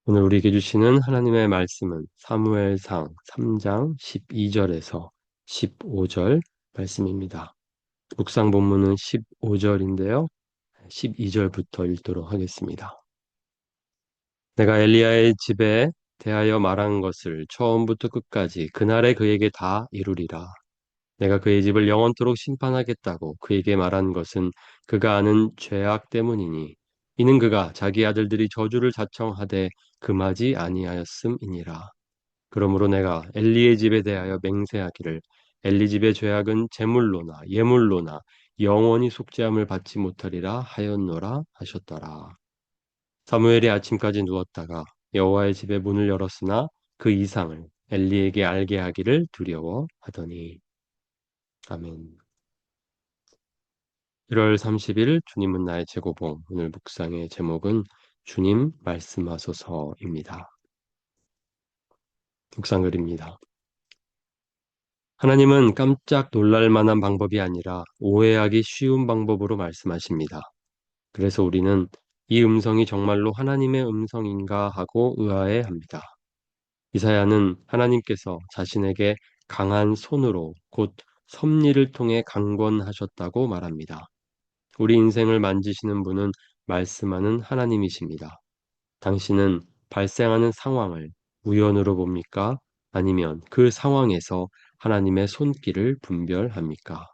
오늘 우리에게 주시는 하나님의 말씀은 사무엘상 3장 12절에서 15절 말씀입니다. 묵상 본문은 15절인데요. 12절부터 읽도록 하겠습니다. 내가 엘리야의 집에 대하여 말한 것을 처음부터 끝까지 그날에 그에게 다 이루리라. 내가 그의 집을 영원토록 심판하겠다고 그에게 말한 것은 그가 아는 죄악 때문이니 이는 그가 자기 아들들이 저주를 자청하되 금하지 아니하였음이니라. 그러므로 내가 엘리의 집에 대하여 맹세하기를 엘리 집의 죄악은 제물로나 예물로나 영원히 속죄함을 받지 못하리라 하였노라 하셨더라. 사무엘이 아침까지 누웠다가 여호와의 집의 문을 열었으나 그 이상을 엘리에게 알게 하기를 두려워하더니. 아멘. 1월 30일 주님은 나의 최고봉. 오늘 묵상의 제목은 주님 말씀하소서입니다. 묵상글입니다. 하나님은 깜짝 놀랄 만한 방법이 아니라 오해하기 쉬운 방법으로 말씀하십니다. 그래서 우리는 이 음성이 정말로 하나님의 음성인가 하고 의아해 합니다. 이사야는 하나님께서 자신에게 강한 손으로 곧 섭리를 통해 강권하셨다고 말합니다. 우리 인생을 만지시는 분은 말씀하는 하나님이십니다. 당신은 발생하는 상황을 우연으로 봅니까? 아니면 그 상황에서 하나님의 손길을 분별합니까?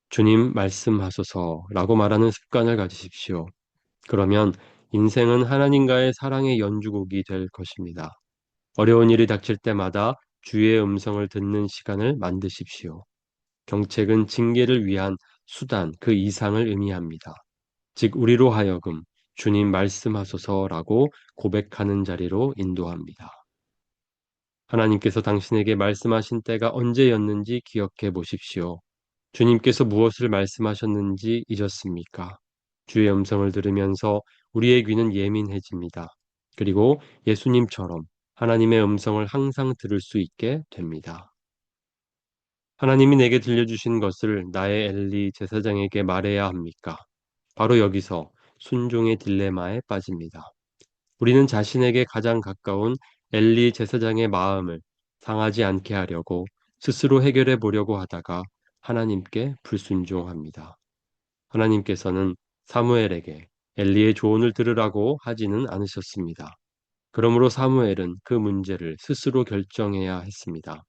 주님 말씀하소서라고 말하는 습관을 가지십시오. 그러면 인생은 하나님과의 사랑의 연주곡이 될 것입니다. 어려운 일이 닥칠 때마다 주의 음성을 듣는 시간을 만드십시오. 경책은 징계를 위한 수단 그 이상을 의미합니다. 즉 우리로 하여금 주님 말씀하소서라고 고백하는 자리로 인도합니다. 하나님께서 당신에게 말씀하신 때가 언제였는지 기억해 보십시오. 주님께서 무엇을 말씀하셨는지 잊었습니까? 주의 음성을 들으면서 우리의 귀는 예민해집니다. 그리고 예수님처럼 하나님의 음성을 항상 들을 수 있게 됩니다. 하나님이 내게 들려주신 것을 나의 엘리 제사장에게 말해야 합니까? 바로 여기서 순종의 딜레마에 빠집니다. 우리는 자신에게 가장 가까운 엘리 제사장의 마음을 상하지 않게 하려고 스스로 해결해 보려고 하다가 하나님께 불순종합니다. 하나님께서는 사무엘에게 엘리의 조언을 들으라고 하지는 않으셨습니다. 그러므로 사무엘은 그 문제를 스스로 결정해야 했습니다.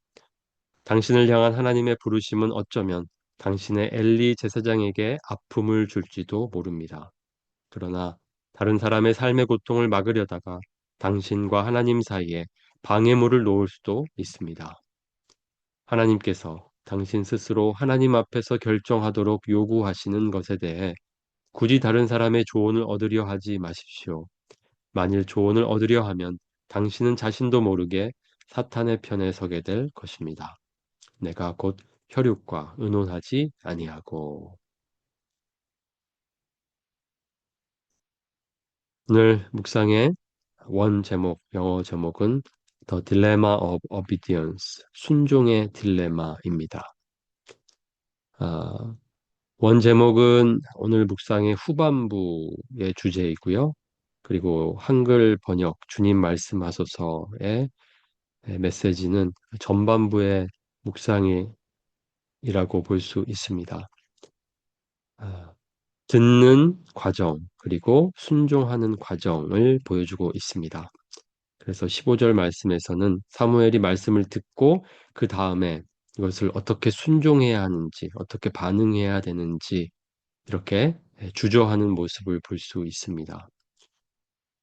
당신을 향한 하나님의 부르심은 어쩌면 당신의 엘리 제사장에게 아픔을 줄지도 모릅니다. 그러나 다른 사람의 삶의 고통을 막으려다가 당신과 하나님 사이에 방해물을 놓을 수도 있습니다. 하나님께서 당신 스스로 하나님 앞에서 결정하도록 요구하시는 것에 대해 굳이 다른 사람의 조언을 얻으려 하지 마십시오. 만일 조언을 얻으려 하면 당신은 자신도 모르게 사탄의 편에 서게 될 것입니다. 내가 곧 혈육과 의논하지 아니하고. 오늘 묵상의 원 제목, 영어 제목은 The Dilemma of Obedience, 순종의 딜레마입니다. 아, 원 제목은 오늘 묵상의 후반부의 주제이고요. 그리고 한글 번역 주님 말씀하소서의 메시지는 전반부의 묵상이라고 볼 수 있습니다. 아, 듣는 과정, 그리고 순종하는 과정을 보여주고 있습니다. 그래서 15절 말씀에서는 사무엘이 말씀을 듣고 그 다음에 이것을 어떻게 순종해야 하는지, 어떻게 반응해야 되는지 이렇게 주저하는 모습을 볼 수 있습니다.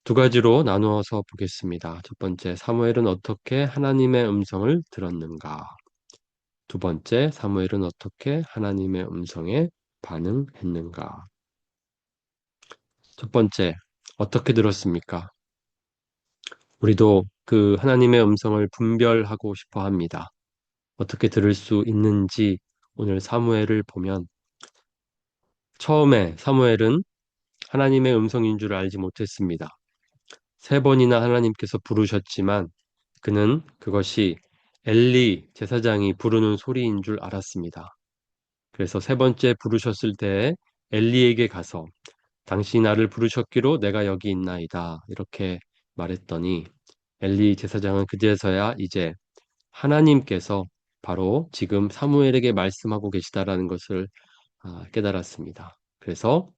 두 가지로 나누어서 보겠습니다. 첫 번째, 사무엘은 어떻게 하나님의 음성을 들었는가? 두 번째, 사무엘은 어떻게 하나님의 음성에 반응했는가? 첫 번째, 어떻게 들었습니까? 우리도 그 하나님의 음성을 분별하고 싶어 합니다. 어떻게 들을 수 있는지 오늘 사무엘을 보면 처음에 사무엘은 하나님의 음성인 줄 알지 못했습니다. 세 번이나 하나님께서 부르셨지만 그는 그것이 엘리 제사장이 부르는 소리인 줄 알았습니다. 그래서 세 번째 부르셨을 때 엘리에게 가서 당신이 나를 부르셨기로 내가 여기 있나이다. 이렇게 말했더니 엘리 제사장은 그제서야 이제 하나님께서 바로 지금 사무엘에게 말씀하고 계시다라는 것을 깨달았습니다. 그래서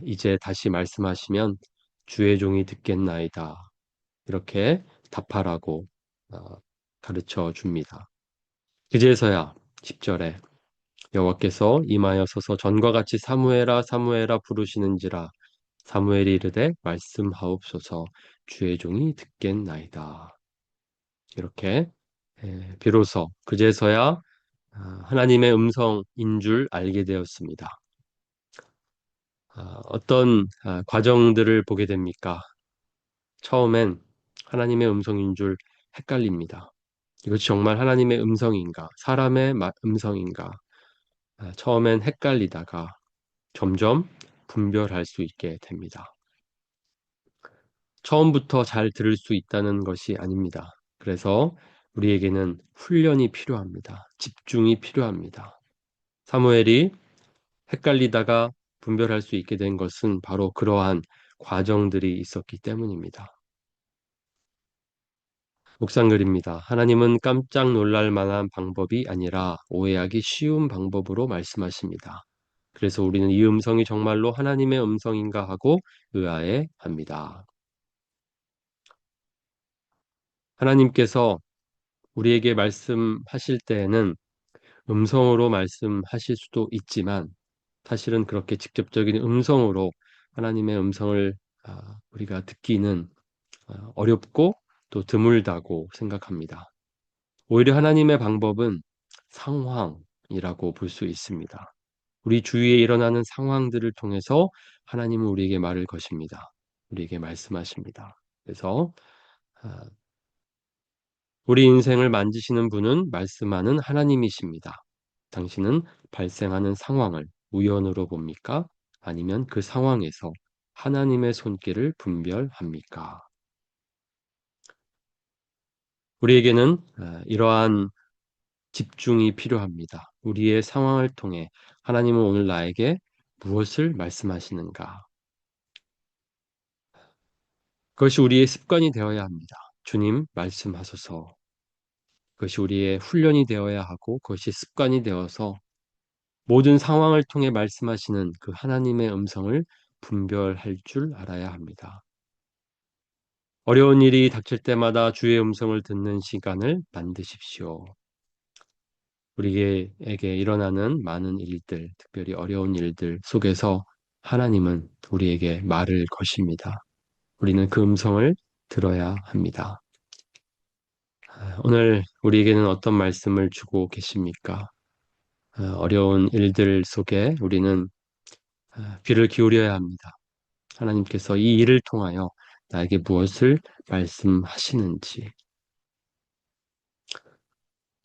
이제 다시 말씀하시면 주의 종이 듣겠나이다. 이렇게 답하라고 어, 가르쳐 줍니다. 그제서야 10절에 여호와께서 임하여 서서 전과 같이 사무엘아 사무엘아 부르시는지라 사무엘이 이르되 말씀하옵소서 주의 종이 듣겠나이다. 이렇게 비로소 그제서야 하나님의 음성인 줄 알게 되었습니다. 어떤 과정들을 보게 됩니까? 처음엔 하나님의 음성인 줄 헷갈립니다. 이것이 정말 하나님의 음성인가? 사람의 음성인가? 처음엔 헷갈리다가 점점 분별할 수 있게 됩니다. 처음부터 잘 들을 수 있다는 것이 아닙니다. 그래서 우리에게는 훈련이 필요합니다. 집중이 필요합니다. 사무엘이 헷갈리다가 분별할 수 있게 된 것은 바로 그러한 과정들이 있었기 때문입니다. 묵상글입니다. 하나님은 깜짝 놀랄 만한 방법이 아니라 오해하기 쉬운 방법으로 말씀하십니다. 그래서 우리는 이 음성이 정말로 하나님의 음성인가 하고 의아해 합니다. 하나님께서 우리에게 말씀하실 때에는 음성으로 말씀하실 수도 있지만 사실은 그렇게 직접적인 음성으로 하나님의 음성을 우리가 듣기는 어렵고 또 드물다고 생각합니다. 오히려 하나님의 방법은 상황이라고 볼 수 있습니다. 우리 주위에 일어나는 상황들을 통해서 하나님은 우리에게 말을 거십니다. 우리에게 말씀하십니다. 그래서 아, 우리 인생을 만지시는 분은 말씀하는 하나님이십니다. 당신은 발생하는 상황을 우연으로 봅니까? 아니면 그 상황에서 하나님의 손길을 분별합니까? 우리에게는 이러한 집중이 필요합니다. 우리의 상황을 통해 하나님은 오늘 나에게 무엇을 말씀하시는가? 그것이 우리의 습관이 되어야 합니다. 주님 말씀하소서. 그것이 우리의 훈련이 되어야 하고 그것이 습관이 되어서 모든 상황을 통해 말씀하시는 그 하나님의 음성을 분별할 줄 알아야 합니다. 어려운 일이 닥칠 때마다 주의 음성을 듣는 시간을 만드십시오. 우리에게 일어나는 많은 일들, 특별히 어려운 일들 속에서 하나님은 우리에게 말을 거십니다. 우리는 그 음성을 들어야 합니다. 오늘 우리에게는 어떤 말씀을 주고 계십니까? 어려운 일들 속에 우리는 귀를 기울여야 합니다. 하나님께서 이 일을 통하여 나에게 무엇을 말씀하시는지.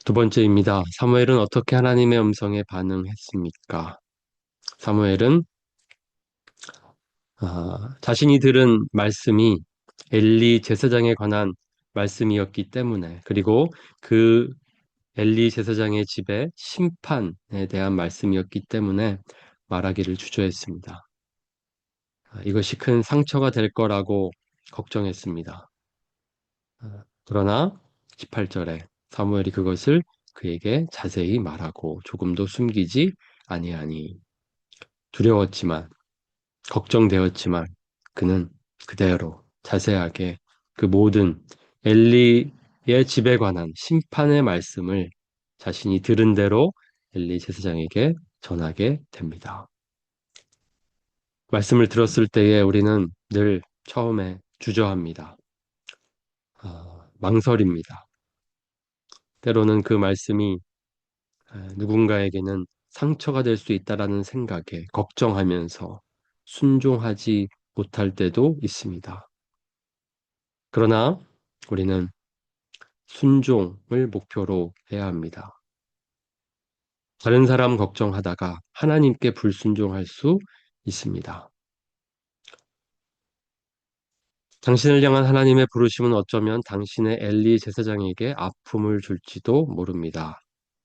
두 번째입니다. 사무엘은 어떻게 하나님의 음성에 반응했습니까? 사무엘은 자신이 들은 말씀이 엘리 제사장에 관한 말씀이었기 때문에 그리고 그 엘리 제사장의 집에 심판에 대한 말씀이었기 때문에 말하기를 주저했습니다. 이것이 큰 상처가 될 거라고 걱정했습니다. 그러나 18절에 사무엘이 그것을 그에게 자세히 말하고 조금도 숨기지 아니하니 두려웠지만 걱정되었지만 그는 그대로 자세하게 그 모든 엘리의 집에 관한 심판의 말씀을 자신이 들은 대로 엘리 제사장에게 전하게 됩니다. 말씀을 들었을 때에 우리는 늘 처음에 주저합니다. 망설입니다. 때로는 그 말씀이 누군가에게는 상처가 될 수 있다라는 생각에 걱정하면서 순종하지 못할 때도 있습니다. 그러나 우리는 순종을 목표로 해야 합니다. 다른 사람 걱정하다가 하나님께 불순종할 수 있습니다. 당신을 향한 하나님의 부르심은 어쩌면 당신의 엘리 제사장에게 아픔을 줄지도 모릅니다.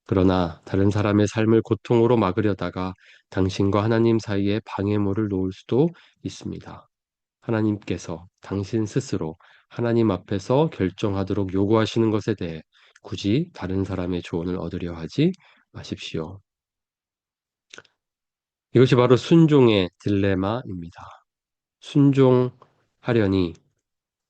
그러나 다른 사람의 삶을 고통으로 막으려다가 당신과 하나님 사이에 방해물을 놓을 수도 있습니다. 하나님께서 당신 스스로 하나님 앞에서 결정하도록 요구하시는 것에 대해 굳이 다른 사람의 조언을 얻으려 하지 마십시오. 이것이 바로 순종의 딜레마입니다. 순종하려니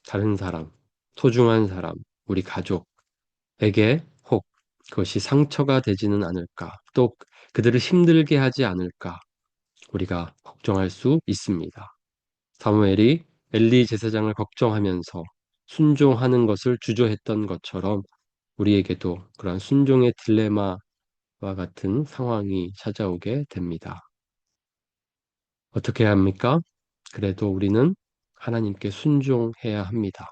다른 사람, 소중한 사람, 우리 가족에게 혹 그것이 상처가 되지는 않을까, 또 그들을 힘들게 하지 않을까 우리가 걱정할 수 있습니다. 사무엘이 엘리 제사장을 걱정하면서 순종하는 것을 주저했던 것처럼 우리에게도 그러한 순종의 딜레마와 같은 상황이 찾아오게 됩니다. 어떻게 해야 합니까? 그래도 우리는 하나님께 순종해야 합니다.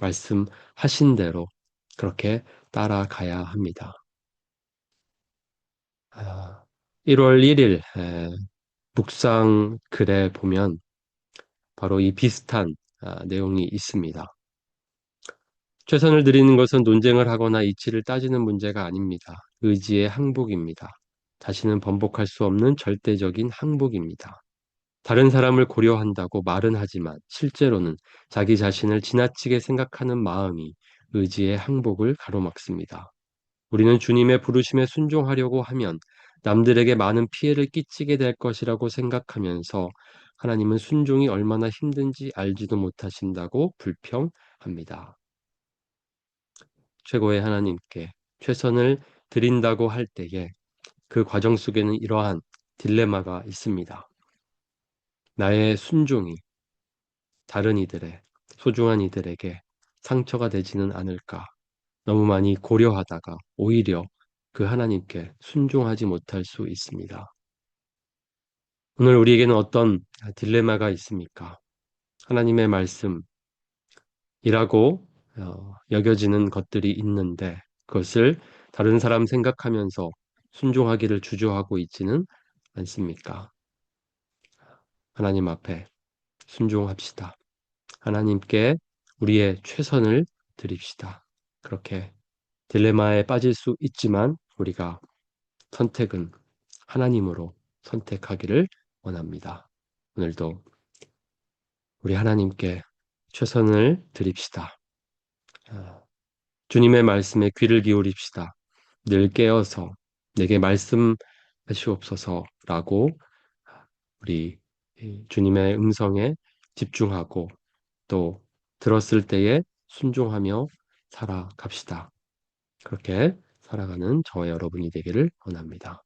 말씀하신 대로 그렇게 따라가야 합니다. 1월 1일 묵상 글에 보면 바로 이 비슷한 내용이 있습니다. 최선을 들이는 것은 논쟁을 하거나 이치를 따지는 문제가 아닙니다. 의지의 항복입니다. 다시는 번복할 수 없는 절대적인 항복입니다. 다른 사람을 고려한다고 말은 하지만 실제로는 자기 자신을 지나치게 생각하는 마음이 의지의 항복을 가로막습니다. 우리는 주님의 부르심에 순종하려고 하면 남들에게 많은 피해를 끼치게 될 것이라고 생각하면서 하나님은 순종이 얼마나 힘든지 알지도 못하신다고 불평합니다. 최고의 하나님께 최선을 드린다고 할 때에 그 과정 속에는 이러한 딜레마가 있습니다. 나의 순종이 다른 이들의, 소중한 이들에게 상처가 되지는 않을까. 너무 많이 고려하다가 오히려 그 하나님께 순종하지 못할 수 있습니다. 오늘 우리에게는 어떤 딜레마가 있습니까? 하나님의 말씀이라고 여겨지는 것들이 있는데 그것을 다른 사람 생각하면서 순종하기를 주저하고 있지는 않습니까? 하나님 앞에 순종합시다. 하나님께 우리의 최선을 드립시다. 그렇게 딜레마에 빠질 수 있지만 우리가 선택은 하나님으로 선택하기를 원합니다. 오늘도 우리 하나님께 최선을 드립시다. 주님의 말씀에 귀를 기울입시다. 늘 깨어서 내게 말씀하시옵소서라고 우리 주님의 음성에 집중하고 또 들었을 때에 순종하며 살아갑시다. 그렇게 살아가는 저와 여러분이 되기를 원합니다.